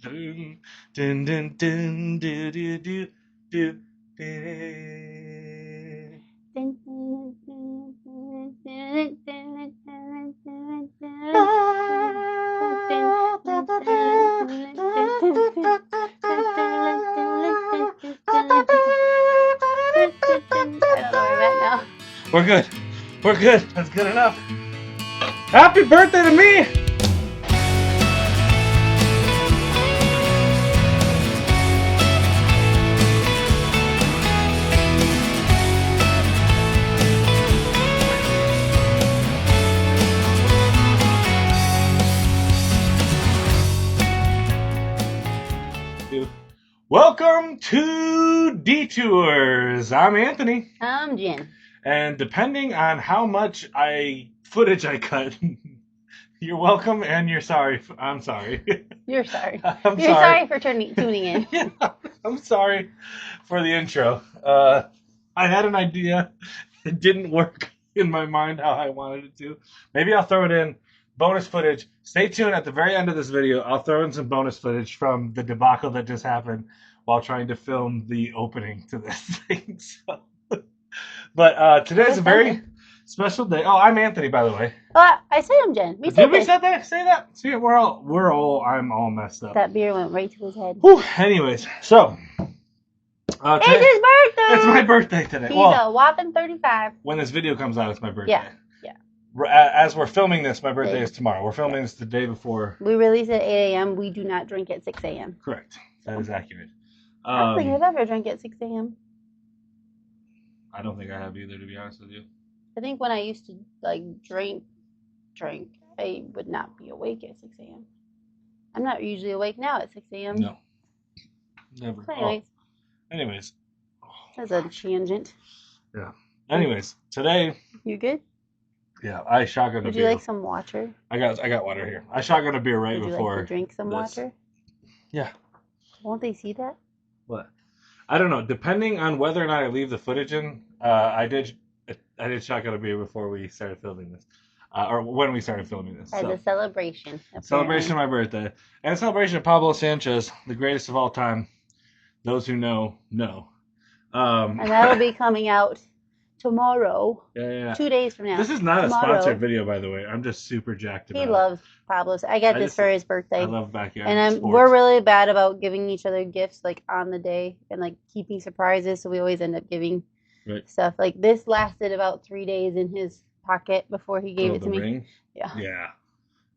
Dun, dun, dun, dun, do, do, do, do, do. I don't know where I'm at now. We're good. We're good. That's good enough. Happy birthday to me! Welcome to Detours. I'm Anthony. I'm Jen. And depending on how much footage I cut, you're welcome and you're sorry. I'm sorry. You're sorry. I'm You're sorry. sorry for tuning in. Yeah, I'm sorry for the intro. I had an idea. It didn't work in my mind how I wanted it to. Maybe I'll throw it in bonus footage. Stay tuned at the very end of this video. I'll throw in some bonus footage from the debacle that just happened while trying to film the opening to this thing. But today's a very special day. Oh, I'm Anthony, by the way. I said I'm Jen. Did we say that? Say that? See, I'm all messed up. That beer went right to his head. Whew, anyways, so it's his birthday. It's my birthday today. He's a whopping 35. When this video comes out, it's my birthday. Yeah. As we're filming this, my birthday is tomorrow. We're filming this the day before. We release at 8 a.m. We do not drink at 6 a.m. Correct. That is accurate. I don't think I've ever drank at 6 a.m. I don't think I have either, to be honest with you. I think when I used to drink, I would not be awake at 6 a.m. I'm not usually awake now at 6 a.m. No. Never. So anyways. That's a tangent. Yeah. Anyways, today. You good? Yeah, I shotgunned a beer. Would you like some water? I got water here. I shotgunned a beer right before. Would you like to drink some water? Yeah. Won't they see that? What? I don't know. Depending on whether or not I leave the footage in, I did shotgun a beer before we started filming this, or when we started filming this. As a celebration. Apparently. Celebration of my birthday, and a celebration of Pablo Sanchez, the greatest of all time. Those who know. And that'll be coming out tomorrow. Yeah. 2 days from now. This is not a sponsored video, by the way. I'm just super jacked about it. He loves Pablo. I got this for his birthday. I love backyard and we're really bad about giving each other gifts on the day and keeping surprises. So we always end up giving stuff. This lasted about 3 days in his pocket before he gave it to me. Ring? Yeah. Yeah.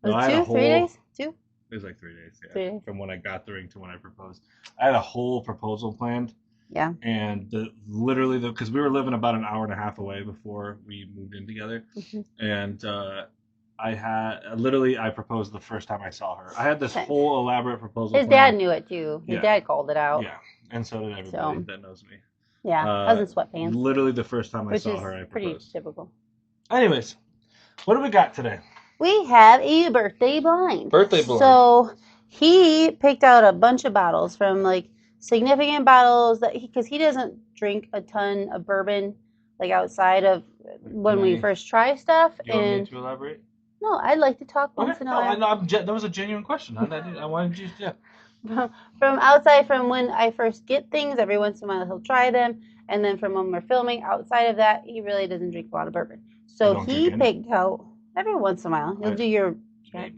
Was it 3 days? 2? It was 3 days. Yeah. 3 days. From when I got the ring to when I proposed. I had a whole proposal planned. Yeah. And literally, because we were living about an hour and a half away before we moved in together. Mm-hmm. And I proposed the first time I saw her. I had this whole elaborate proposal. His dad knew it too. His dad called it out. Yeah. And so did everybody that knows me. Yeah. I was in sweatpants. Literally the first time I saw her, I proposed. Pretty typical. Anyways, what do we got today? We have a birthday blind. Birthday blind. So he picked out a bunch of bottles from significant bottles because he doesn't drink a ton of bourbon outside of when we first try stuff. You want me to elaborate? No, I'd like to talk once in a while. No, that was a genuine question. I wanted you to. From outside, from when I first get things, every once in a while he'll try them, and then from when we're filming, outside of that, he really doesn't drink a lot of bourbon. So he picked out every once in a while. He'll do your fire.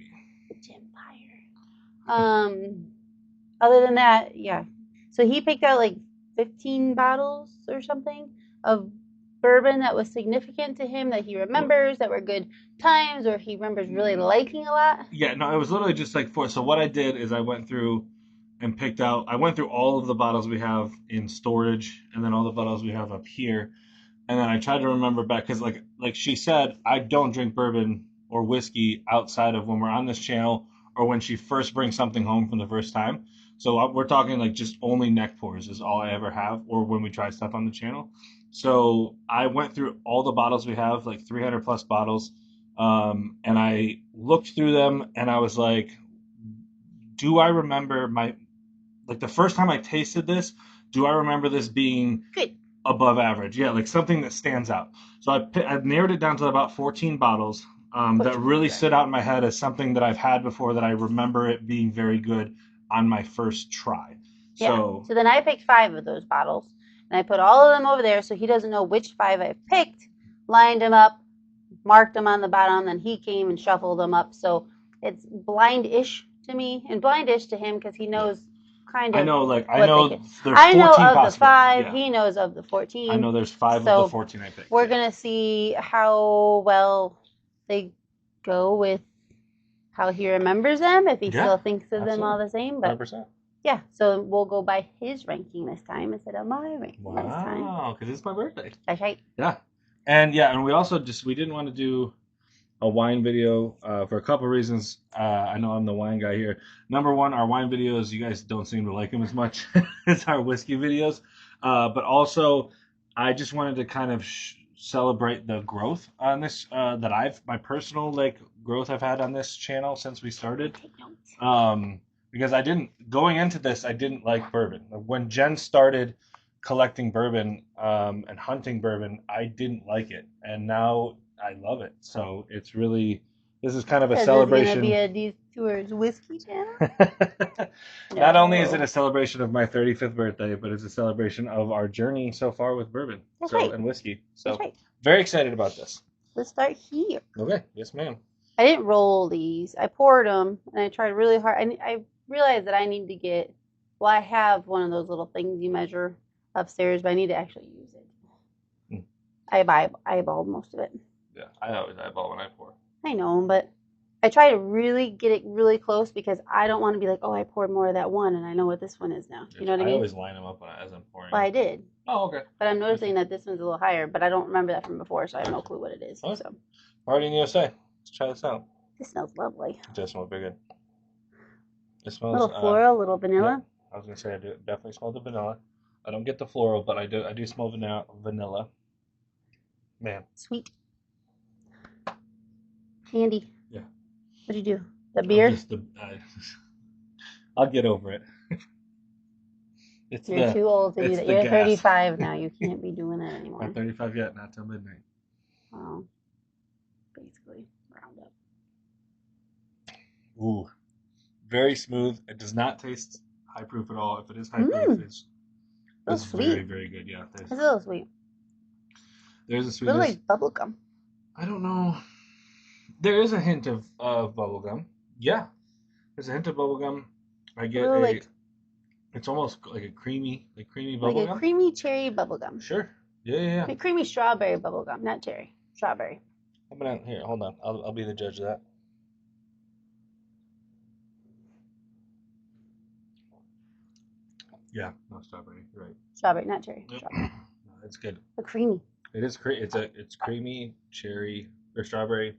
Other than that, yeah. So he picked out 15 bottles or something of bourbon that was significant to him, that he remembers, that were good times, or he remembers really liking a lot. Yeah, no, it was literally just four. So what I did is I went through and I went through all of the bottles we have in storage and then all the bottles we have up here. And then I tried to remember back because like she said, I don't drink bourbon or whiskey outside of when we're on this channel or when she first brings something home from the first time. So we're talking just only neck pours is all I ever have, or when we try stuff on the channel. So I went through all the bottles we have, 300 plus bottles, and I looked through them and I was like, do I remember the first time I tasted this, do I remember this being good, above average? Yeah, something that stands out. So I narrowed it down to about 14 bottles that really stood out in my head as something that I've had before that I remember it being very good on my first try. So then I picked 5 of those bottles, and I put all of them over there so he doesn't know which 5 I picked, lined them up, marked them on the bottom, then he came and shuffled them up. So it's blind-ish to me and blind-ish to him because he knows kind of. I know, like I know there's 14 of the 5. Yeah. He knows of the 14. I know there's 5 of the 14 I picked. We're gonna see how well they go with how he remembers them. If he still thinks of them all the same, but 100%. Yeah, so we'll go by his ranking this time instead of my ranking this time. Wow, because it's my birthday. That's right. Yeah, and we also we didn't want to do a wine video for a couple of reasons. I know I'm the wine guy here. Number one, our wine videos, you guys don't seem to like them as much as our whiskey videos. But also, I just wanted to kind of celebrate the growth on this that my personal growth I've had on this channel since we started. Because going into this, I didn't like bourbon. When Jen started collecting bourbon and hunting bourbon, I didn't like it, and now I love it. So this is kind of a celebration. Is going to be a Detours whiskey channel? Not only is it a celebration of my 35th birthday, but it's a celebration of our journey so far with bourbon and whiskey. So very excited about this. Let's start here. Okay, yes, ma'am. I didn't roll these. I poured them, and I tried really hard. I realized that I need to get. Well, I have one of those little things you measure upstairs, but I need to actually use it. I eyeballed most of it. Yeah, I always eyeball when I pour. I know, but I try to really get it really close because I don't want to be like, oh, I poured more of that one, and I know what this one is now. You know what I mean? I always line them up as I'm pouring. Well, I did. Oh, okay. But I'm noticing that this one's a little higher, but I don't remember that from before, so I have no clue what it is. Okay. So, Party in USA. Let's try this out. This smells lovely. It does smell very good. It smells a little floral, a little vanilla. Yeah, I was gonna say I do definitely smell the vanilla. I don't get the floral, but I do smell vanilla. Man. Sweet. Candy. Yeah. What'd you do? The beer? I'll get over it. You're too old to do that. You're 35 now. You can't be doing that anymore. Not 35 yet. Not till midnight. Wow. Basically, round up. Ooh. Very smooth. It does not taste high proof at all. If it is high proof, it's sweet. Very, very good. Yeah. It's a little sweet. There's a sweetness. A little like bubble gum. I don't know. There is a hint of bubble gum. Yeah. There's a hint of bubble gum. I get it's almost like a creamy bubble gum. Like a creamy cherry bubble gum. Sure. Yeah. A creamy strawberry bubble gum, not cherry. Strawberry. Here, hold on. I'll be the judge of that. Yeah, no strawberry. You're right. Strawberry, not cherry. Yep. Strawberry. No, it's good. But creamy. It is it's creamy cherry or strawberry.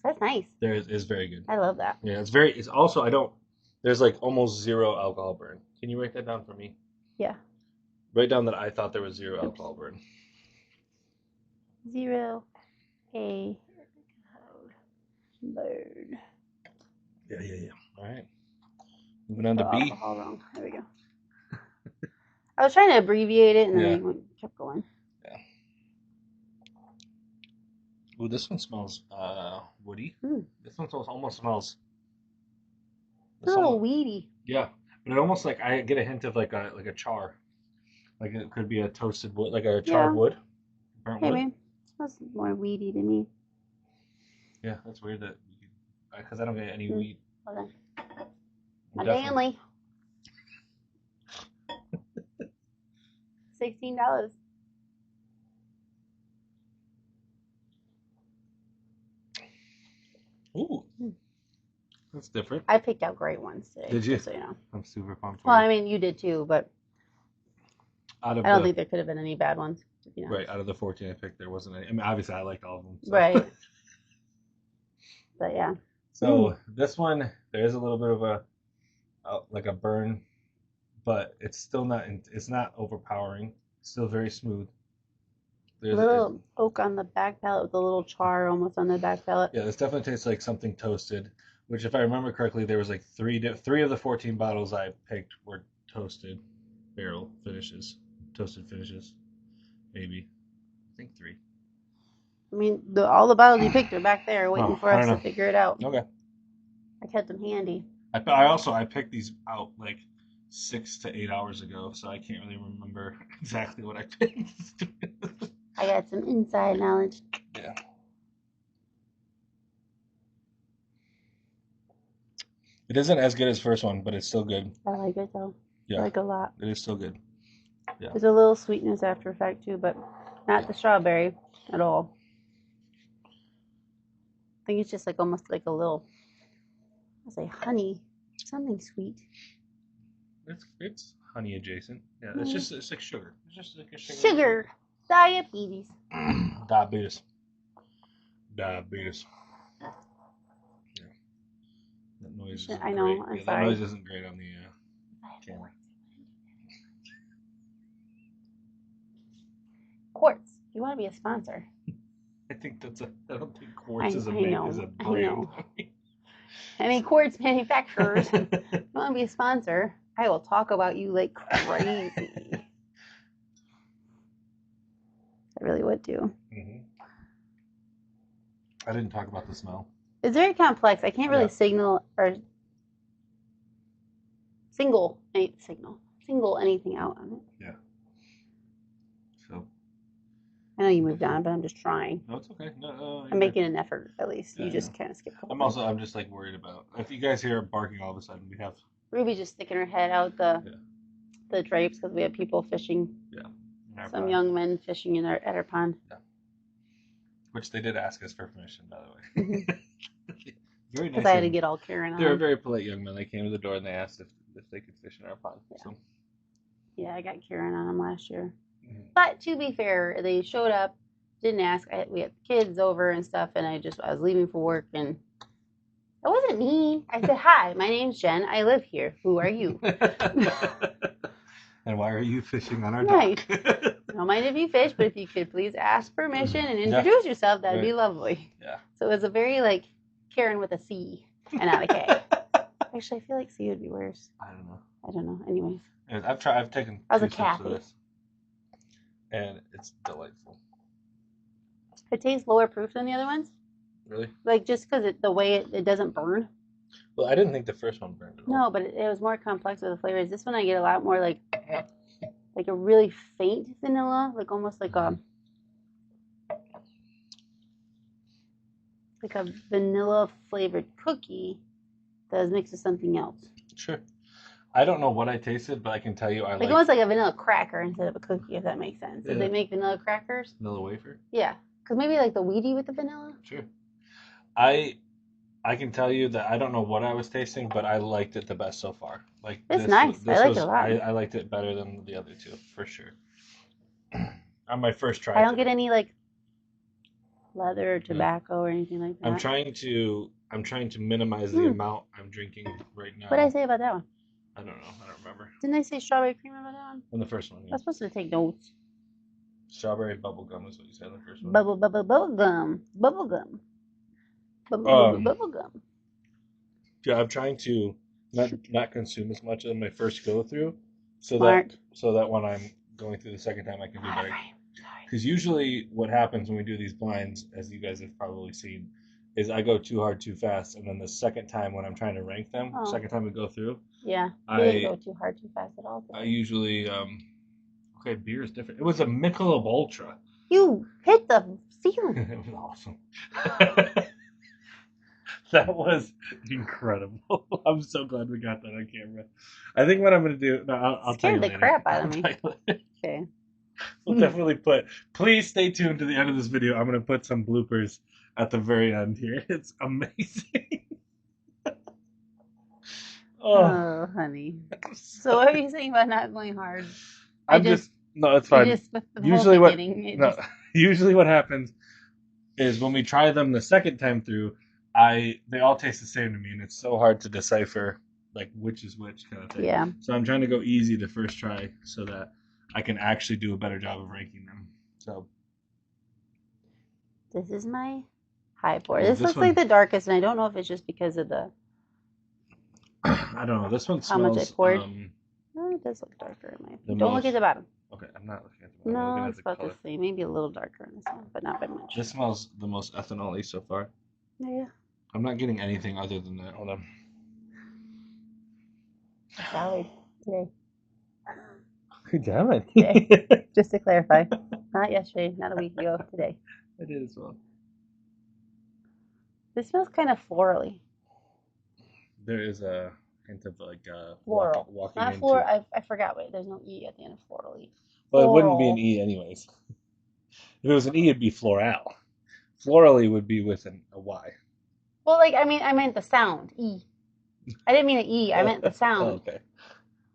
That's nice. Is very good. I love that. Yeah, it's also there's like almost zero alcohol burn. Can you write that down for me? Yeah. Write down that I thought there was zero alcohol burn. 0 a burn. Yeah. All right. Moving on to B. Alcohol wrong. There we go. I was trying to abbreviate it, and then I kept going. Yeah. Ooh, this one smells woody. This one almost smells. It's a little weedy. Yeah, but it almost I get a hint of like a char, like it could be a toasted wood, like a charred wood, burnt wood. Maybe. It smells more weedy to me. Yeah, that's weird that because I don't get any weed. Okay. My family. $16. Ooh. That's different. I picked out great ones today. Did you? So you know. I'm super pumped. Well, I mean, you did too, but I don't think there could have been any bad ones. You know. Right. Out of the 14 I picked, there wasn't any. I mean, obviously, I liked all of them. So. Right. But yeah. So this one, there is a little bit of a burn, but it's still not. It's not overpowering. It's still very smooth. There's a little oak on the back palate with a little char almost on the back palate. Yeah, this definitely tastes like something toasted. Which, if I remember correctly, there was like three of the 14 bottles I picked were toasted barrel finishes, toasted finishes, maybe. I think 3. I mean, all the bottles you picked are back there waiting for us to figure it out. Okay. I kept them handy. I picked these out like 6 to 8 hours ago, so I can't really remember exactly what I picked. I got some inside knowledge. Yeah. It isn't as good as first one, but it's still good. I like it though. Yeah. I like it a lot. It is still good. Yeah. There's a little sweetness after effect too, but not the strawberry at all. I think it's just like almost like a little, I'll say honey, something sweet. It's honey adjacent. Yeah, it's like sugar. It's just like a sugar. Diabetes. Diabetes. Diabetes. Yeah. That noise isn't I know. great. I'm Yeah, sorry. that noise isn't great on the camera. Quartz. You want to be a sponsor? I don't think Quartz is a I brand. know. Any quartz manufacturers, if you want to be a sponsor, I will talk about you like crazy. I really would do. Mm-hmm. I didn't talk about the smell. It's very complex. I can't really single anything out on it. Yeah. So. I know you moved on, but I'm just trying. No, it's okay. No, I'm making an effort at least. Yeah, you just kind of skip. I'm just like worried about if you guys hear barking all of a sudden. We have Ruby just sticking her head out the drapes because we have people fishing. Yeah. Some young men fishing at our pond. Yeah. Which they did ask us for permission, by the way. Very nice. Because I had to get all Karen on. They were very polite young men. They came to the door and they asked if they could fish in our pond. Yeah. So. Yeah, I got Karen on them last year. Mm-hmm. But to be fair, they showed up, didn't ask. We had kids over and stuff, and I was leaving for work, and it wasn't me. I said, "Hi, my name's Jen. I live here. Who are you?" And why are you fishing on our dock? I don't mind if you fish, but if you could please ask permission and introduce yourself, that'd be lovely. Yeah. So it was a very like Karen with a C and not a K. Actually, I feel like C would be worse. I don't know. Anyways. I've taken 2 sips of this, and it's delightful. It tastes lower proof than the other ones. Really? Like just because the way it doesn't burn. Well, I didn't think the first one burned at all. No, but it was more complex with the flavors. This one I get a lot more like a really faint vanilla, like almost like a vanilla flavored cookie that is mixed with something else. Sure. I don't know what I tasted, but I can tell you I like almost like a vanilla cracker instead of a cookie, if that makes sense. Did they make vanilla crackers? Vanilla wafer? Yeah. Because maybe like the weedy with the vanilla? Sure. I can tell you that I don't know what I was tasting, but I liked it the best so far. Like it's nice. I liked it a lot. I liked it better than the other two, for sure. On my first try. I don't get any like leather or tobacco or anything like that. I'm trying to minimize the amount I'm drinking right now. What did I say about that one? I don't know. I don't remember. Didn't I say strawberry cream about that one? On the first one, yeah. I was supposed to take notes. Strawberry bubblegum is what you said in the first one. Bubblegum. Bubblegum. Yeah, I'm trying to not consume as much on my first go through, so that when I'm going through the second time I can do better. Because usually what happens when we do these blinds, as you guys have probably seen, is I go too hard too fast, and then the second time when I'm trying to rank them, second time we go through. Yeah, you didn't go too hard too fast at all. I usually okay, beer is different. It was a Michelob Ultra. You hit the ceiling. It was awesome. That was incredible. I'm so glad we got that on camera. I think what I'm going to do... No, I'll tell you later. Scared the crap out of me. Okay. We'll definitely Please stay tuned to the end of this video. I'm going to put some bloopers at the very end here. It's amazing. Oh, honey. So what are you saying about not going hard? No, it's fine. Usually what happens is when we try them the second time through, they all taste the same to me, and it's so hard to decipher like which is which kind of thing. Yeah. So I'm trying to go easy the first try so that I can actually do a better job of ranking them. So this is my high pour. This looks like the darkest, and I don't know if it's just because of the. I don't know. This one smells. How much I poured? No, it does look darker in my opinion. Don't look at the bottom. Okay, I'm not looking at the bottom. No, it's about the same. Maybe a little darker on this one, but not by much. This smells the most ethanol-y so far. Yeah. I'm not getting anything other than that. Hold on. Salad today. Damn it. Today. Just to clarify. Not yesterday, not a week ago, today. I did as well. This smells kind of florally. There is a hint of like Floral. walking Not into. floral. I forgot. Wait, there's no E at the end of florally. Well, it wouldn't be an E anyways. If it was an E, it'd be floral. Florally would be with a Y. Well, like, I meant the sound. E. I didn't mean an E. I meant the sound. Oh, okay.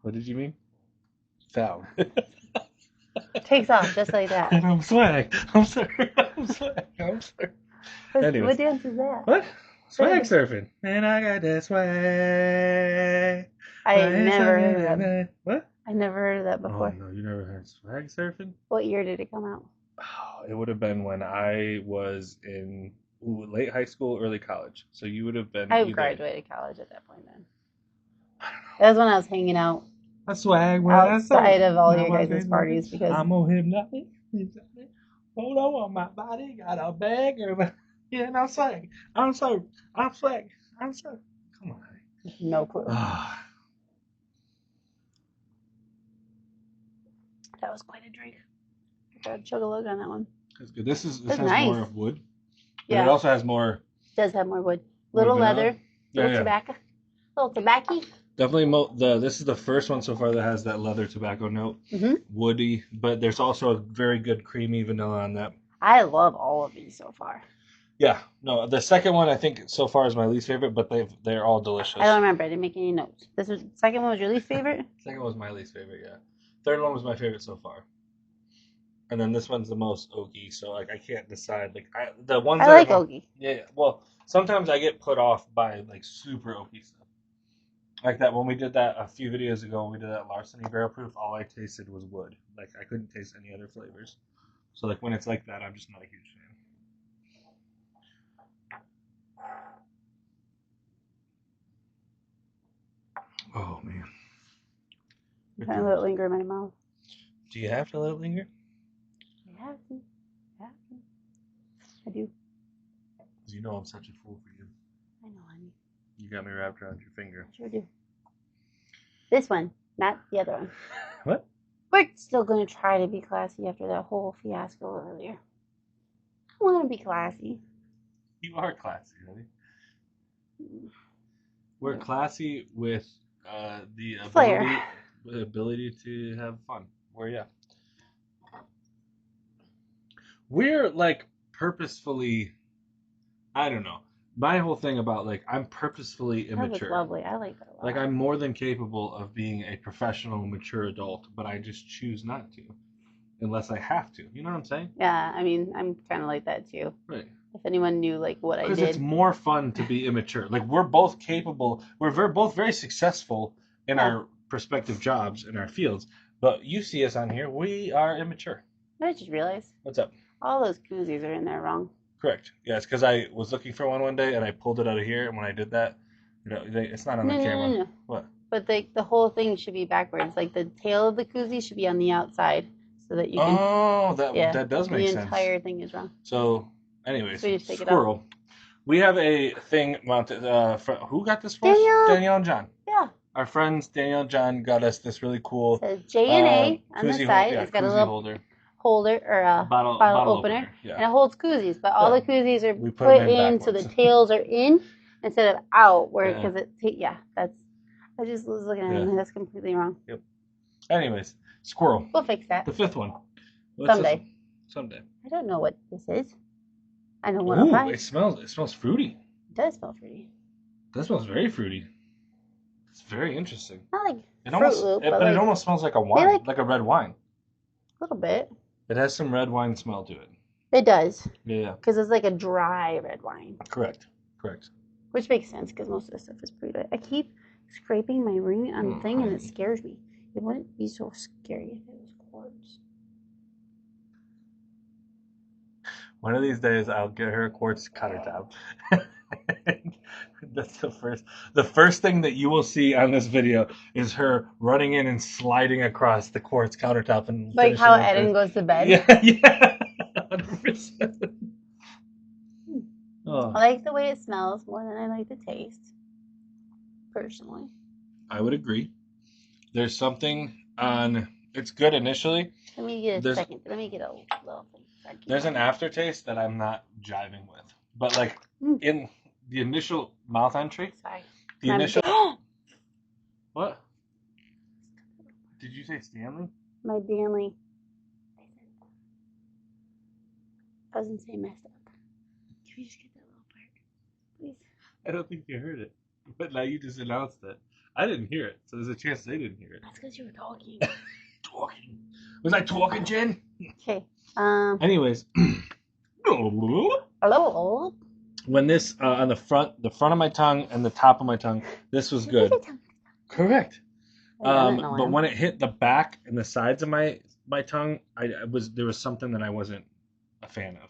What did you mean? Sound. Takes off just like that. And I'm swag. I'm sorry. I'm swag. I'm sorry. Anyways. What dance is that? What? Swag surfing. And I got that swag. I never heard of that. What? I never heard of that before. Oh, no, you never heard swag surfing? What year did it come out? Oh, it would have been when I was in late high school, early college. So you would have been. I either, graduated college at that point then. That was when I was hanging out I swag when outside of all My your guys' parties because I'm on hypnotic. Hold on, my body got a bag. Yeah, and I'm swag. I'm swag. I'm swag. I'm swag. Come on, honey. no clue. That was quite a drink. Gotta chug a lug on that one. That's good. This has nice. more of wood. Yeah. But it also has more. It does have more wood. Little leather. Little tobacco. Little tobacco. Definitely, this is the first one so far that has that leather tobacco note. Mm-hmm. Woody, but there's also a very good creamy vanilla on that. I love all of these so far. Yeah, no, the second one I think so far is my least favorite, but they're all delicious. I don't remember. I didn't make any notes. The second one was your least favorite? Second one was my least favorite, yeah. Third one was my favorite so far. And then this one's the most oaky, so like I can't decide. Like the ones I like oaky. Yeah, well, sometimes I get put off by like super oaky stuff. Like that when we did that a few videos ago, when we did that larceny barrel proof, all I tasted was wood. Like I couldn't taste any other flavors. So like when it's like that, I'm just not a huge fan. Oh man. I'm trying to let it linger in my mouth. Do you have to let it linger? I have to. I do. Because you know I'm such a fool for you. I know, honey. You got me wrapped around your finger. I sure do. This one, not the other one. What? We're still going to try to be classy after that whole fiasco earlier. I want to be classy. You are classy, honey. We're classy with the ability to have fun. We're like purposefully. I don't know. My whole thing about like I'm purposefully immature. That was lovely. I like that a lot. Like I'm more than capable of being a professional, mature adult, but I just choose not to, unless I have to. You know what I'm saying? Yeah, I mean, I'm kind of like that too. Right. If anyone knew like what I did. Because it's more fun to be immature. Like we're both capable. We're both very successful in our respective jobs in our fields. But you see us on here, we are immature. I just realized. What's up? All those koozies are in there wrong. Correct. Yes, because I was looking for one day and I pulled it out of here, and when I did that, it's not on the camera. No. What? But the whole thing should be backwards. Like the tail of the koozie should be on the outside, so that you can. Oh, that does make sense. The entire thing is wrong. So, anyways, so just squirrel. We have a thing mounted. Who got this for us? Danielle and John. Yeah. Our friends Danielle and John got us this really cool. It says J&A on the side. It's got a little holder or a bottle opener. Yeah. And it holds koozies, but all the koozies are put in so the tails are in instead of out, where because that's. I just was looking at it and that's completely wrong. Yep. Anyways, squirrel. We'll fix that. The fifth one. Someday. I don't know what this is. I know 105. Ooh, it smells fruity. It does smell fruity. That smells very fruity. It's very interesting. Not like it almost smells like a wine, like a red wine. A little bit. It has some red wine smell to it. It does. Yeah. Because it's like a dry red wine. Correct. Which makes sense because most of this stuff is pretty good. I keep scraping my ring on the thing and it scares me. It wouldn't be so scary if it was quartz. One of these days I'll get her a quartz countertop. That's the first thing that you will see on this video is her running in and sliding across the quartz countertop and like how Eden goes to bed. Yeah, 100%. I like the way it smells more than I like the taste. Personally. I would agree. There's something on. It's good initially. Let me get a There's second. Let me get a little thing. there's an aftertaste that I'm not jiving with, but like Mm. in the initial mouth entry, Sorry. the initial what? Did you say Stanley? My Danley. I wasn't saying messed up. Can we just get that little part, please? I don't think you heard it, but now you just announced it. I didn't hear it, so there's a chance they didn't hear it. That's because you were talking. Talking. Was I talking, Jen? Okay. Anyways, Hello. when this on the front of my tongue and the top of my tongue, this was good. Correct. But when it hit the back and the sides of my tongue, there was something that I wasn't a fan of.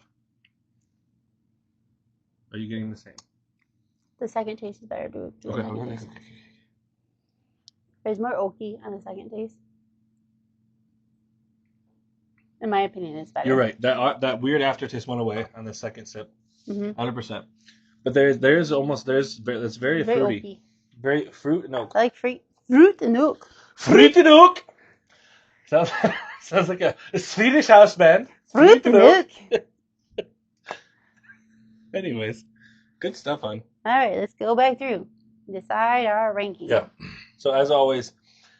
Are you getting the same? The second taste is better. Okay. There's more oaky on the second taste. In my opinion, it's better. You're right. That weird aftertaste went away on the second sip. 100%. Mm-hmm. But it's very fruity. Oaky. Very fruit and oak. I like fruit and oak. Fruit and oak. Sounds like a Swedish house band. Fruit and oak. Anyways, good stuff on. All right, let's go back through. Decide our ranking. Yeah. So as always,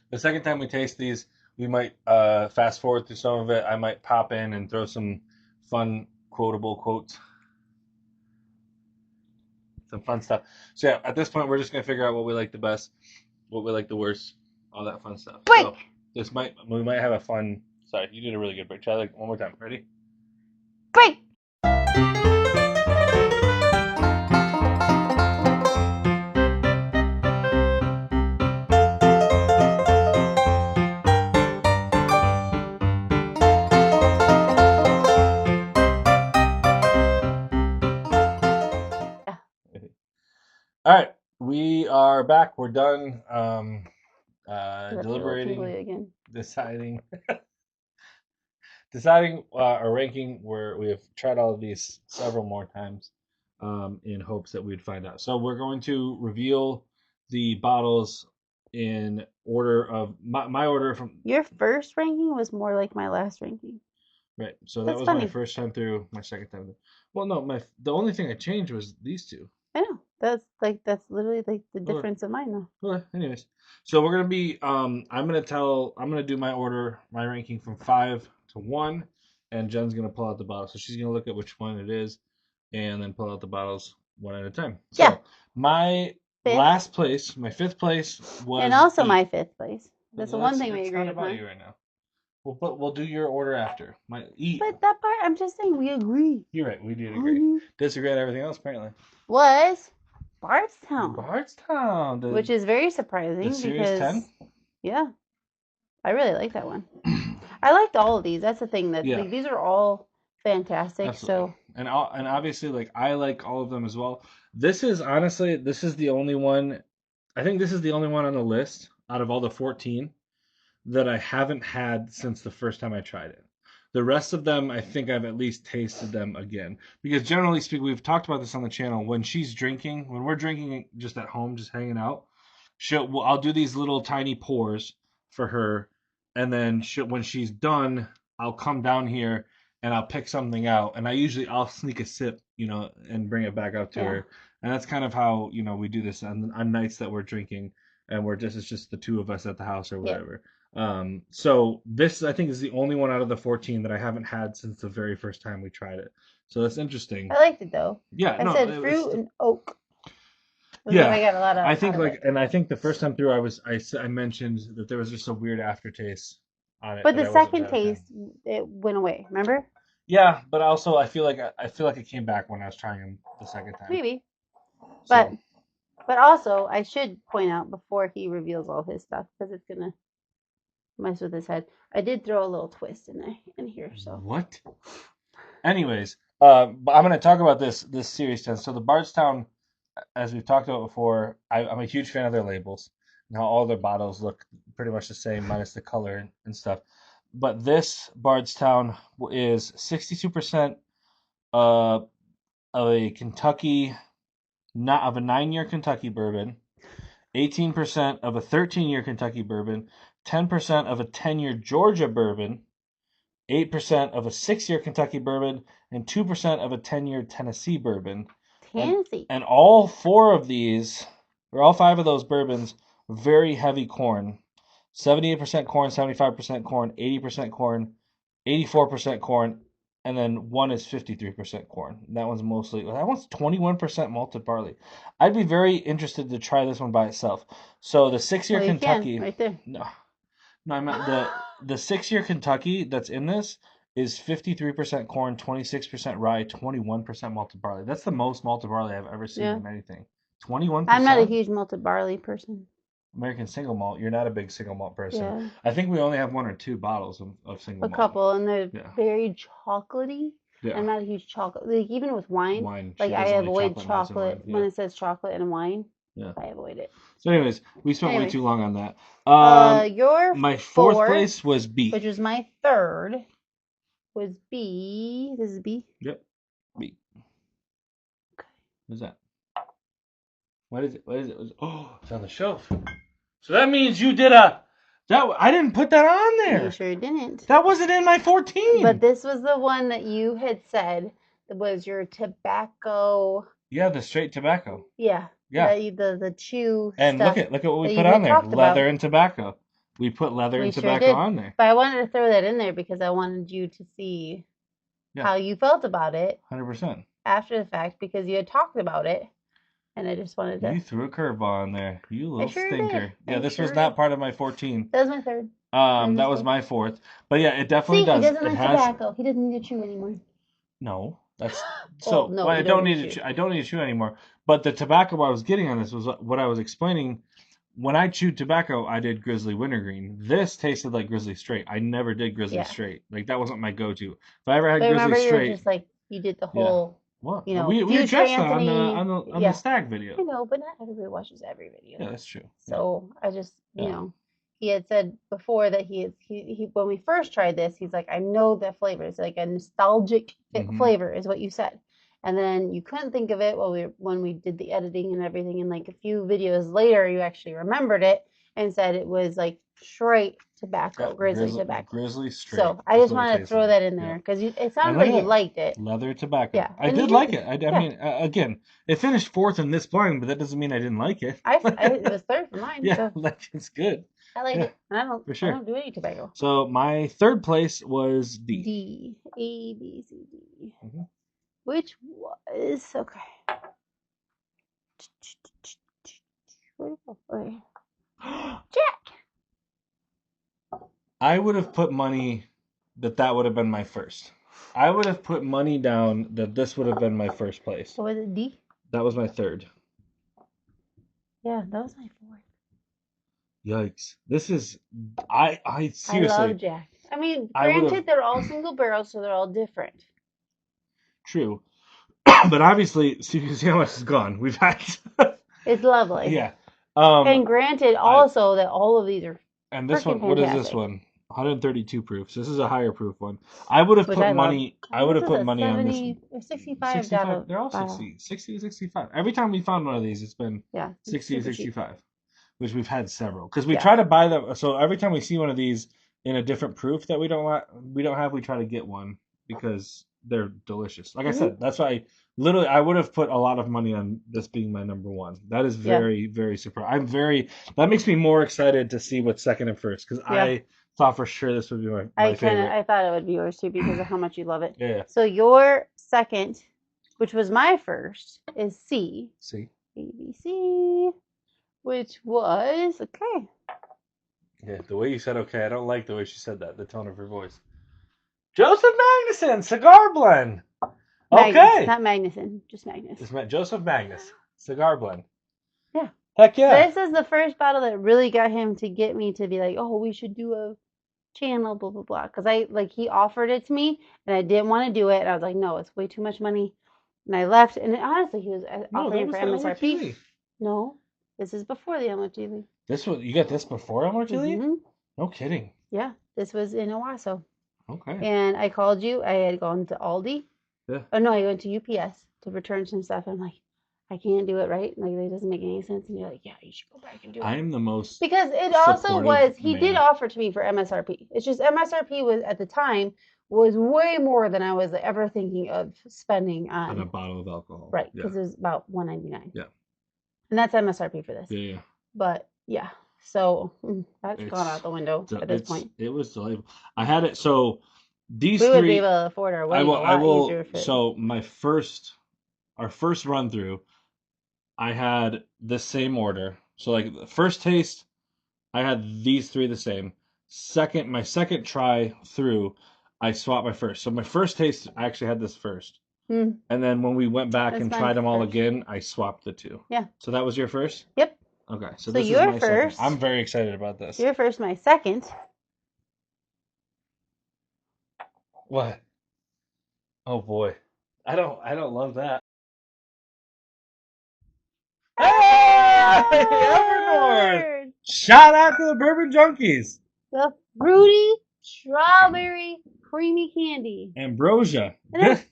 the second time we taste these, we might fast forward through some of it. I might pop in and throw some fun quotable quotes. Some fun stuff. So yeah, at this point, we're just gonna figure out what we like the best, what we like the worst, all that fun stuff. Break. So we might have a fun. Sorry, you did a really good break. Try like one more time. Ready? Break. All right, we are back. We're done deliberating, Again. deciding. Deciding our ranking, where we have tried all of these several more times in hopes that we'd find out. So we're going to reveal the bottles in order of my order from. Your first ranking was more like my last ranking. Right. So that That's was funny. my first time through. My second time through. Well, no, the only thing I changed was these two. I know. That's literally like the difference of mine though. Well, anyways, so we're gonna be. I'm gonna do my order, my ranking from 5 to 1, and Jen's gonna pull out the bottle. So she's gonna look at which one it is, and then pull out the bottles one at a time. So Yeah. my Fifth. last place, my fifth place was, and also E. my fifth place. That's the Well, one thing we it's agree not about on. you right now. We'll do your order after. My E. But that part, I'm just saying we agree. You're right. We did agree. Disagree on everything else apparently. Was Bardstown. Bardstown, which is very surprising the Series because 10? Yeah, I really like that one. I liked all of these. That's the thing that Yeah. like, these are all fantastic. Absolutely. So and obviously, like, I like all of them as well. This is the only one. I think this is the only one on the list out of all the 14 that I haven't had since the first time I tried it. The rest of them, I think I've at least tasted them again. Because generally speaking, we've talked about this on the channel. When we're drinking just at home, just hanging out, I'll do these little tiny pours for her, and then when she's done, I'll come down here and I'll pick something out, and I'll sneak a sip, and bring it back out to her, and that's kind of how we do this on nights that we're drinking, and it's just the two of us at the house or whatever. So this I think is the only one out of the 14 that I haven't had since the very first time we tried it. So that's interesting. I liked it though. Yeah, I said fruit and oak. Yeah, I got a lot of. I think I think the first time through I mentioned that there was just a weird aftertaste on it. But the second taste, it went away. Remember? Yeah, but also I feel like it came back when I was trying them the second time. Maybe. But also I should point out before he reveals all his stuff because it's gonna mess with his head. I did throw a little twist in here. So what? Anyways, but I'm going to talk about this Series 10. So the Bardstown, as we've talked about before, I'm a huge fan of their labels. Now all their bottles look pretty much the same, minus the color and stuff. But this Bardstown is 62% of a Kentucky, not of a 9-year Kentucky bourbon, 18% of a 13-year Kentucky bourbon, 10% of a 10-year Georgia bourbon, 8% of a 6-year Kentucky bourbon, and 2% of a 10-year Tennessee bourbon. Tennessee. And all 4 of these, or all 5 of those bourbons, very heavy corn. 78% corn, 75% corn, 80% corn, 84% corn, and then one is 53% corn. That one's 21% malted barley. I'd be very interested to try this one by itself. So the 6-year Well, you Kentucky, can, right there. no, I meant the 6-year Kentucky that's in this is 53% corn, 26% rye, 21% malted barley. That's the most malted barley I've ever seen in anything. 21%. I'm not a huge malted barley person. American single malt. You're not a big single malt person. Yeah. I think we only have 1 or 2 bottles of single malt. A couple, and they're very chocolatey. Yeah. I'm not a huge chocolate. Like even with wine, like I avoid chocolate chocolate when it says chocolate in wine. Yeah. I avoid it. So, anyways, we spent way too long on that. Your my 4th place was B, which was my 3rd. Was B. This is B. Yep, B. Okay. What's that? What is it? What is it? Oh, it's on the shelf. So that means you did I didn't put that on there. You sure didn't. That wasn't in my 14. But this was the one that you had said was your tobacco. Yeah, the straight tobacco. Yeah. Yeah. The chew and stuff. Look at what we put on there. Leather and tobacco. We put leather and tobacco on there. But I wanted to throw that in there because I wanted you to see how you felt about it. 100%. After the fact, because you had talked about it. And I just wanted to. You threw a curveball in there. You little stinker. Did. Yeah, this was not part of my 14. That was my 3rd. That was my 4th. But yeah, it definitely does. He doesn't like tobacco. He doesn't need to chew anymore. No, that's so. No, I don't need to chew. I don't need to chew anymore. But the tobacco I was getting on this was what I was explaining. When I chewed tobacco, I did Grizzly Wintergreen. This tasted like Grizzly Straight. I never did Grizzly Straight. Like that wasn't my go-to. If I ever had Grizzly Straight, you were just like you did the whole. What? You know, we addressed that on the stag video. I know, but not everybody watches every video. Yeah, that's true. So I just, you know, he had said before that he when we first tried this, he's like, I know that flavor. It's like a nostalgic flavor, is what you said. And then you couldn't think of it when we did the editing and everything. And like a few videos later, you actually remembered it and said it was like straight tobacco, grizzly tobacco. Grizzly Straight. So I just wanted to throw that in there because it sounded like you liked it. Leather tobacco. Yeah, I did like it. I mean, again, it finished 4th in this blind, but that doesn't mean I didn't like it. It was 3rd for mine. Yeah, so. It's good. I like it. And I don't do any tobacco. So my 3rd place was D. D. A, B, C, D. Which was okay. Where did it go? Jack. I would have put money that would have been my first. I would have put money down that this would have been my first place. So was it D? That was my 3rd. Yeah, that was my 4th. Yikes. This is I seriously. I love Jack. I mean, granted, they're all single barrels, so they're all different. True. But obviously, so you can see how much is gone. We've had It's lovely. Yeah. And granted also that all of these are and this one, what is this one? 132 proof. So this is a higher proof one. I would have put money. I would have put money on this. 65. They're all 60 to 65. Every time we found one of these, it's been 60 to 65, which we've had several because we try to buy them. So every time we see one of these in a different proof that we don't have, we try to get one because they're delicious. Like I said, that's why I would have put a lot of money on this being my number 1. That is very, very surprised. That makes me more excited to see what's 2nd and 1st because I thought for sure this would be my favorite. I thought it would be yours too because of how much you love it. Yeah. So your 2nd, which was my 1st, is C. C. A, B, C, which was okay. Yeah, the way you said okay, I don't like the way she said that. The tone of her voice. Joseph Magnuson, cigar blend. Okay. Not Magnuson, just Magnus. It's Joseph Magnus, cigar blend. Yeah. Heck yeah. This is the first bottle that really got him to get me to be like, oh, we should do a channel, blah, blah, blah. Because he offered it to me and I didn't want to do it. And I was like, no, it's way too much money. And I left. And honestly, he was offering for MSRP. No, this is before the MOTV. You got this before MOTV? Mm-hmm. No kidding. Yeah, this was in Owasso. Okay. And I called you. I had gone to Aldi. Yeah. Oh no, I went to UPS to return some stuff. I'm like, I can't do it right. Like it doesn't make any sense. And you're like, yeah, you should go back and do it. I am the most Because it also supportive was, he did man. offer to me for MSRP. It's just MSRP was at the time was way more than I was ever thinking of spending On a on. bottle of alcohol. Right, Yeah. because it was about $1.99. Yeah. And that's MSRP for this. Yeah. But yeah, so that's gone out the window at this point. It was delightful. I had it. So these We would be three, able to afford our I wedding will. a I lot will. easier if it. So our first run through, I had the same order. So like the first taste, I had these three the same. My second try through, I swapped my first. So my first taste, I actually had this first. Hmm. And then when we went back That's and my tried them all first. again, I swapped the two. Yeah. So that was your first? Yep. Okay. So So this is your my second. first. I'm very excited about this. Your first, my second. What? Oh boy. I don't love that. Hey! Evernorth! Shout out to the Bourbon Junkies. The fruity strawberry creamy candy. Ambrosia. And that's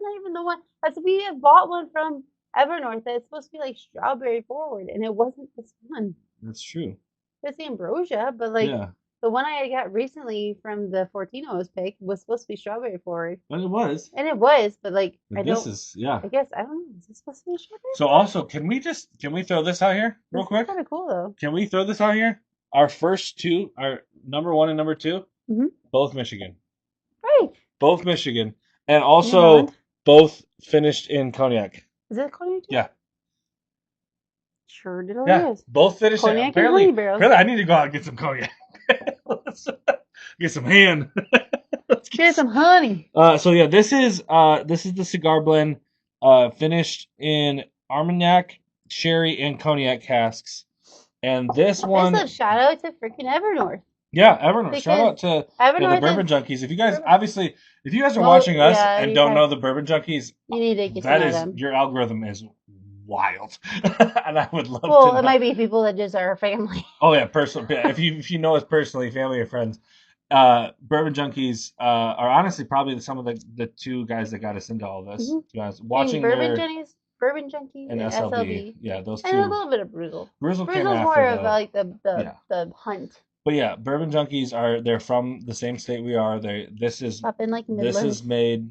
not even the one. We have bought one from Evernorth that's supposed to be like strawberry forward, and it wasn't this one. That's true. It's the ambrosia, but like Yeah. the one I got recently from the Fortino's pick was supposed to be strawberry forward. But it was. And it was, but like I guess, yeah. I guess I don't know. Is this supposed to be strawberry? So also, can we throw this out here real quick? Kind of cool though. Can we throw this out here? Our first two, our number 1 and number 2, both Michigan. Right. Both Michigan, and also both finished in cognac. Is it cognac? Yeah. Sure did. Yeah. Is. Both finished. Cognac Apparently, and honey barrels. I need to go out and get some cognac. Get some hand. Get some honey. So yeah, this is the cigar blend, finished in Armagnac, sherry, and cognac casks. And this one. This is a shout out to freaking Evernorth. Yeah, Evernorth. Shout out to the Bourbon Junkies. If you guys are watching us and don't know the Bourbon Junkies, you need to get to know them. Your algorithm is wild, and I would love to. Well, it might be people that just are family. Oh yeah, personal. if you know us personally, family or friends, Bourbon Junkies are honestly probably some of the two guys that got us into all this. To be honest, watching Bourbon Junkies, and SLB. Yeah, those two. And a little bit of Bruzel. Bruzel's more of like the hunt. But yeah, Bourbon Junkies they're from the same state we are. This is made,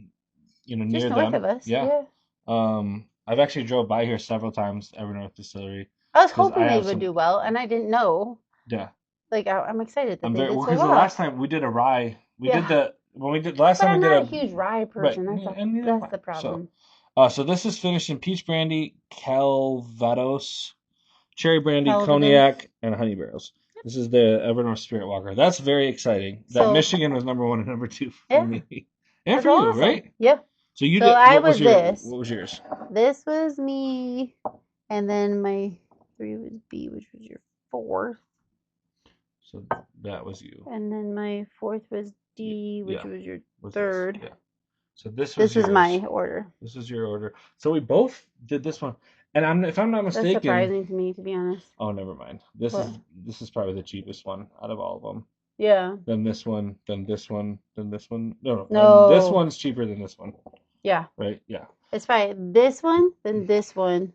near just them. North of us. Yeah. I've actually drove by here several times, Evernorth Distillery. I was hoping they would do well, and I didn't know. Yeah. Like I'm excited that they did so well. Because the last time we did a rye, the last time we did I'm not a huge rye person. Right. That's the problem. So this is finished in peach brandy, Calvados, cherry brandy, cognac, and honey barrels. This is the Evernorth Spirit Walker. That's very exciting. That Michigan was number 1 and number 2 for me. And for you, right? Yeah. So you did. What was yours? This was me, and then my 3 was B, which was your 4th. So that was you. And then my 4th was D, which was your 3rd. Yeah. So this was my order. This is your order. So we both did this one. And if I'm not mistaken, that's surprising to me, to be honest. Oh, never mind. This is probably the cheapest one out of all of them. Yeah. Then this one, then this one, then this one. No. This one's cheaper than this one. Yeah. Right. Yeah. It's fine. This one, then this one,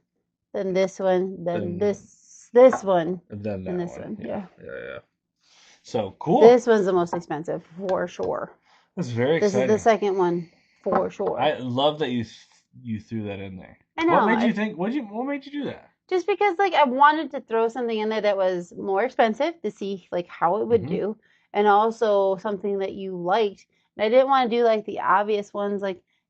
then this one, then this one, and then this one. Yeah. So cool. This one's the most expensive for sure. That's very exciting. This is the second one for sure. I love that you threw that in there. I know. What made you think? What made you do that? Just because I wanted to throw something in there that was more expensive to see how it would do, and also something that you liked. And I didn't want to do the obvious ones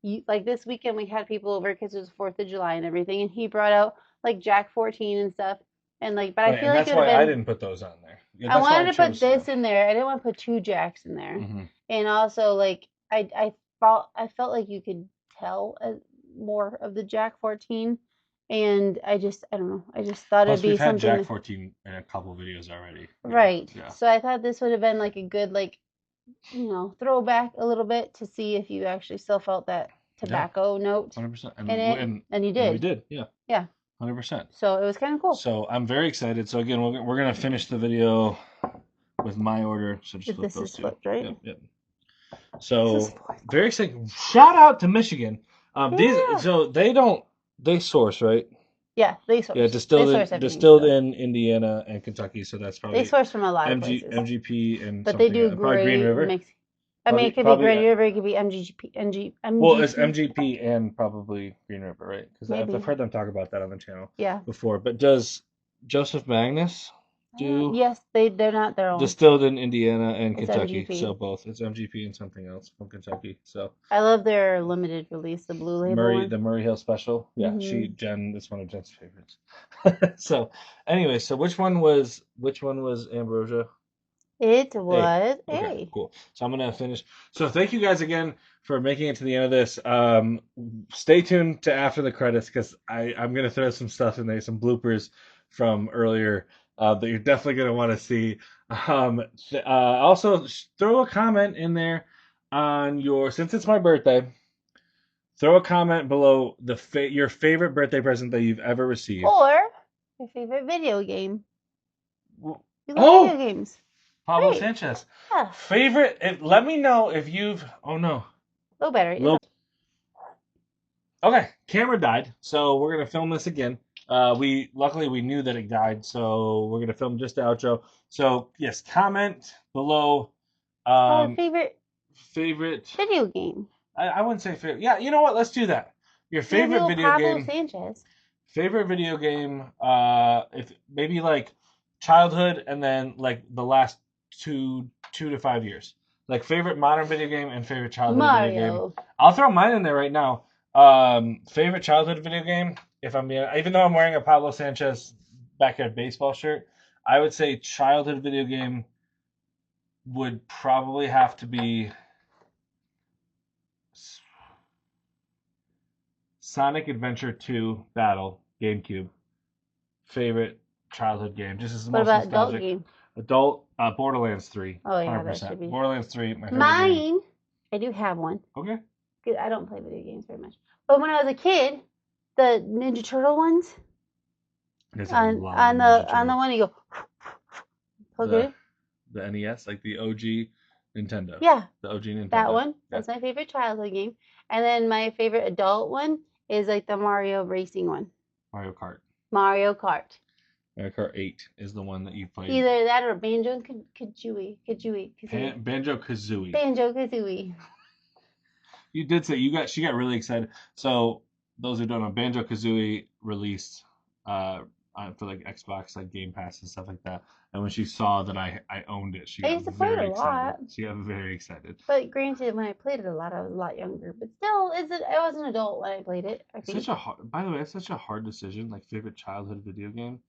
this weekend we had people over because it was 4th of July and everything, and he brought out Jack 14 and stuff, and but I feel that's why I didn't put those on there. I wanted to put this in there. I didn't want to put 2 Jacks in there, and also I felt like you could tell more of the Jack 14, and I don't know. I just thought it'd be something. We've had Jack 14 in a couple videos already. Right. Yeah. So I thought this would have been a good throwback a little bit to see if you actually still felt that tobacco note 100%. And you did. We did. Yeah. Yeah. 100%. So it was kind of cool. So I'm very excited. So again, we're gonna finish the video with my order. So just flip those two. Flipped, right? Yep. So very exciting. Shout out to Michigan. These they source, right? Yeah, they source. Yeah, They source everything. distilled in Indiana and Kentucky, so that's They probably source from a lot of places. MGP and But they something do else. Probably Green great River. mix. I mean, it could be Green River, it could be MGP. Well, it's MGP and probably Green River, right? Because Maybe. I've heard them talk about that on the channel Yeah. before. But does Joseph Magnus do Yes, they're not their own. distilled in Indiana and It's Kentucky? MGP. So both. It's MGP and something else from Kentucky. So I love their limited release, the blue label one. the Murray Hill Special. Yeah, Mhm. Jen. It's one of Jen's favorites. So anyway, so which one was Ambrosia? It was Okay, A. cool. So I'm gonna finish. So thank you guys again for making it to the end of this. Stay tuned to after the credits because I'm gonna throw some stuff in there, some bloopers from earlier that you're definitely gonna want to see. Also throw a comment in there on since it's my birthday. Throw a comment below your favorite birthday present that you've ever received. Or your favorite video game. You love video games. Pablo Great. Sanchez. Yeah. Favorite. Let me know if you've. Oh no. Low battery. Okay, camera died, so we're gonna film this again. Luckily we knew that it died, so we're gonna film just the outro. So yes, comment below. Favorite video game. I wouldn't say favorite. Yeah, you know what? Let's do that. Your favorite video Pablo game. Sanchez. Favorite video game. If maybe like childhood and then like the last 2 to 5 years. Like favorite modern video game and favorite childhood video game. I'll throw mine in there right now. Favorite childhood video game. If I'm even though I'm wearing a Pablo Sanchez backyard baseball shirt, I would say childhood video game would probably have to be Sonic Adventure 2 Battle GameCube. Favorite childhood game. Just as the most nostalgic. Adult game? Adult Borderlands 3. Oh yeah, 100%. That should be. Borderlands 3. My favorite Mine. game. I do have one. Okay. I don't play video games very much, but when I was a kid, the Ninja Turtle ones. On the one you go. Okay. The NES, like the OG Nintendo. Yeah. The OG Nintendo. That one. That's my favorite childhood game, and then my favorite adult one is like the Mario racing one. Mario Kart. Mario Kart 8 is the one that you played. Either that or Banjo Kazooie. Banjo Kazooie. Banjo Kazooie. You did say she got really excited. So those who don't know, Banjo Kazooie released for like Xbox, like Game Pass and stuff like that. And when she saw that I owned it, she got very excited. She got very excited. But granted, when I played it a lot, I was a lot younger. But still, I was an adult when I played it. I think. By the way, it's such a hard decision. Like favorite childhood video game,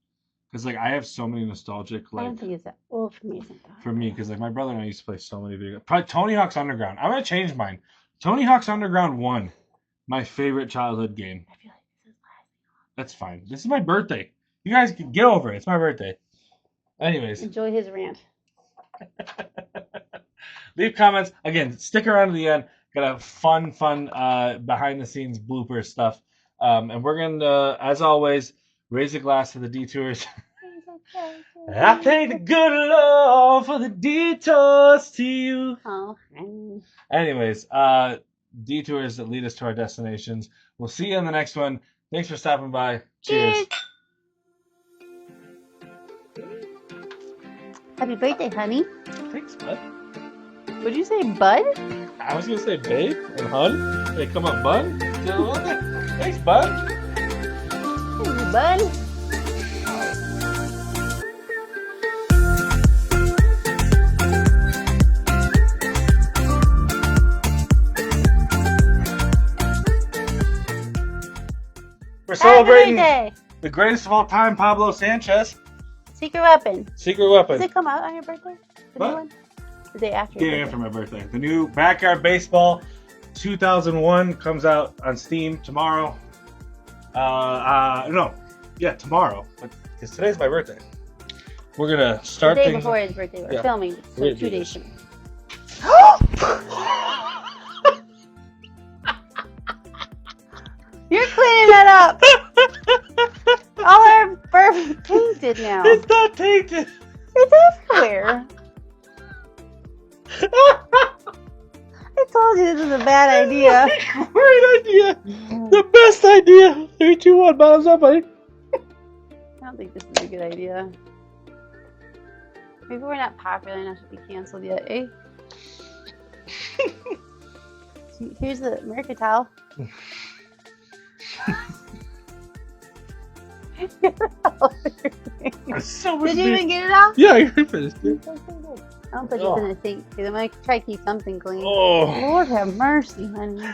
because like I have so many nostalgic. Like, I don't think it's that. Well, for me, it's not that. For me, because like my brother and I used to play so many video games. Probably Tony Hawk's Underground. I'm gonna change mine. Tony Hawk's Underground 1, my favorite childhood game. I feel like this is last. That's fine. This is my birthday. You guys can get over it. It's my birthday. Anyways. Enjoy his rant. Leave comments. Again, stick around to the end. Got a fun behind the scenes blooper stuff. And we're gonna, as always, raise a glass to the detours. I thank the good Lord for the detours to you. Oh. Anyways, detours that lead us to our destinations. We'll see you in the next one. Thanks for stopping by. Cheers. Happy birthday, honey. Thanks, bud. Would you say bud? I was going to say babe and hun. They come up bud. Thanks, bud. Hey, bud. We're celebrating the greatest of all time, Pablo Sanchez. Secret Weapon. Secret Weapon. Does it come out on your birthday? The new one? The day after your birthday? After my birthday. The new Backyard Baseball 2001 comes out on Steam tomorrow. Tomorrow. Because today's my birthday. We're going to start the day before his birthday. We're filming. So 2 days. You're cleaning that up. All our fur tainted now. It's not tainted. It's everywhere. I told you this is a bad idea. Great idea. The best idea. 3, 2, 1. Bottoms up, buddy. I don't think this is a good idea. Maybe we're not popular enough to be canceled yet, eh? Here's the America towel. It's so Did you weird. even get it off? Yeah, I finished it. I'll put this in the sink because I'm gonna try to keep something clean. Oh. Lord have mercy, honey.